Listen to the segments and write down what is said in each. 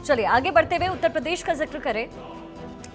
चलिए आगे बढ़ते हुए उत्तर प्रदेश का जिक्र करें।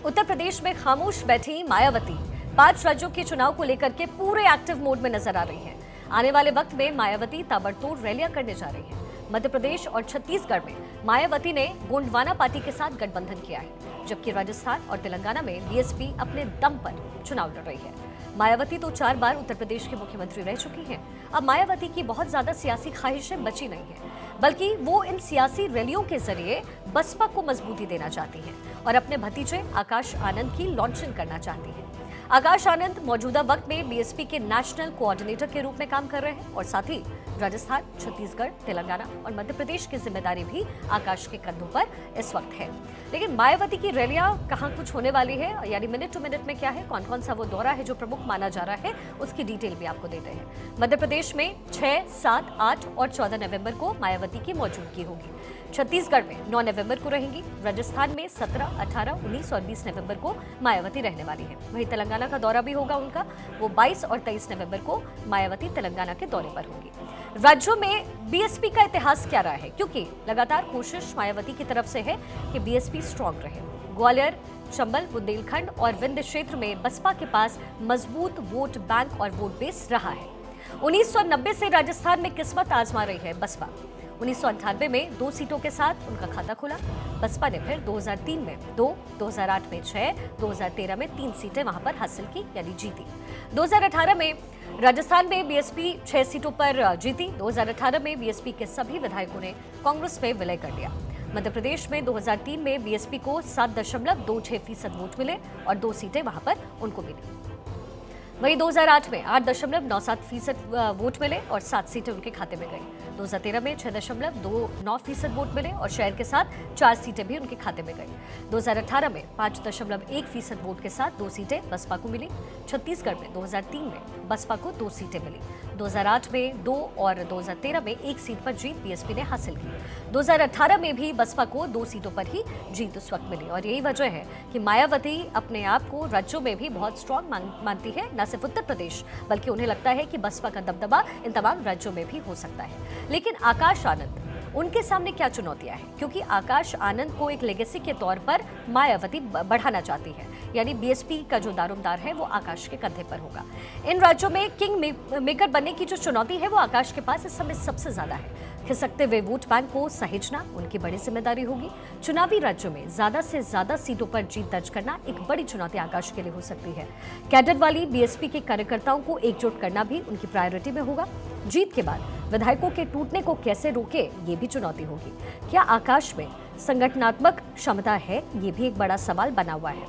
उत्तर प्रदेश में खामोश बैठी मायावती 5 राज्यों के चुनाव को लेकर के पूरे एक्टिव मोड में नजर आ रही हैं। आने वाले वक्त में मायावती ताबड़तोड़ रैलियां करने जा रही हैं। मध्य प्रदेश और छत्तीसगढ़ में मायावती ने गोंडवाना पार्टी के साथ गठबंधन किया है, जबकि राजस्थान और तेलंगाना में बीएसपी अपने दम पर चुनाव लड़ रही है। मायावती तो 4 बार उत्तर प्रदेश की मुख्यमंत्री रह चुकी हैं। अब मायावती की बहुत ज्यादा सियासी ख्वाहिशें बची नहीं है, बल्कि वो इन सियासी रैलियों के जरिए बसपा को मजबूती देना चाहती हैं और अपने भतीजे आकाश आनंद की लॉन्चिंग करना चाहती हैं। आकाश आनंद मौजूदा वक्त में बीएसपी के नेशनल कोऑर्डिनेटर के रूप में काम कर रहे हैं और साथ ही राजस्थान, छत्तीसगढ़, तेलंगाना और मध्य प्रदेश की जिम्मेदारी भी आकाश के कंधों पर इस वक्त है। लेकिन मायावती की रैलियां कहां कुछ होने वाली है, यानी मिनट टू मिनट में क्या है, कौन कौन सा वो दौरा है जो प्रमुख माना जा रहा है, उसकी डिटेल भी आपको देते हैं। मध्य प्रदेश में 6, 7, 8 और 14 नवंबर को मायावती की मौजूदगी होगी। छत्तीसगढ़ में 9 नवंबर को रहेंगी। राजस्थान में 17, 18, 19 और 20 नवंबर को मायावती रहने वाली है। वहीं तेलंगाना का दौरा भी होगा उनका, वो 22 और 23 नवंबर को मायावती तेलंगाना के दौरे पर होंगी। राज्यों में बीएसपी का इतिहास क्या रहा है, क्योंकि लगातार कोशिश मायावती की तरफ से है कि बीएसपी स्ट्रांग रहे। ग्वालियर, चंबल, बुंदेलखंड और विंध्य क्षेत्र में बसपा के पास मजबूत वोट बैंक और वोट बेस रहा है। 1990 से राजस्थान में किस्मत आजमा रही है बसपा। 1998 में 2 सीटों के साथ उनका खाता खुला। बसपा ने फिर 2003 में 2, 2008 में 6, 2013 में 3 सीटें वहां पर हासिल की, यानी जीती। 2018 में राजस्थान में बीएसपी 6 सीटों पर जीती। 2018 में बीएसपी के सभी विधायकों ने कांग्रेस में विलय कर लिया। मध्य प्रदेश में 2003 में बीएसपी को 7.26% वोट मिले और 2 सीटें वहां पर उनको मिली। वहीं 2008 में 8.97% वोट मिले और 7 सीटें उनके खाते में गई। 2013 में 6.29% वोट मिले और शहर के साथ 4 सीटें भी उनके खाते में गई। 2018 में 5.1% वोट के साथ 2 सीटें बसपा को मिली। छत्तीसगढ़ में 2003 में बसपा को 2 सीटें मिली। 2008 में 2 और 2013 में 1 सीट पर जीत बीएसपी ने हासिल की। 2018 में भी बसपा को 2 सीटों पर ही जीत उस वक्त मिली और यही वजह है कि मायावती अपने आप को राज्यों में भी बहुत स्ट्रांग मानती है। न सिर्फ उत्तर प्रदेश, बल्कि उन्हें लगता है कि बसपा का दबदबा इन तमाम राज्यों में भी हो सकता है। लेकिन आकाश आनंद, उनके सामने क्या चुनौतियां हैं, क्योंकि आकाश आनंद को एक लेगेसी के तौर पर मायावती बढ़ाना चाहती है, यानी बीएसपी का जो दारोमदार है वो आकाश के कंधे पर होगा। इन राज्यों में किंग मेकर बनने की जो चुनौती है वो आकाश के पास इस समय सबसे ज्यादा है। खिसकते हुए वोट बैंक को सहेजना उनकी बड़ी जिम्मेदारी होगी। चुनावी राज्यों में ज्यादा से ज्यादा सीटों पर जीत दर्ज करना एक बड़ी चुनौती आकाश के लिए हो सकती है। कैडर वाली बीएसपी के कार्यकर्ताओं को एकजुट करना भी उनकी प्रायोरिटी में होगा। जीत के बाद विधायकों के टूटने को कैसे रोके, ये भी चुनौती होगी। क्या आकाश में संगठनात्मक क्षमता है, ये भी एक बड़ा सवाल बना हुआ है।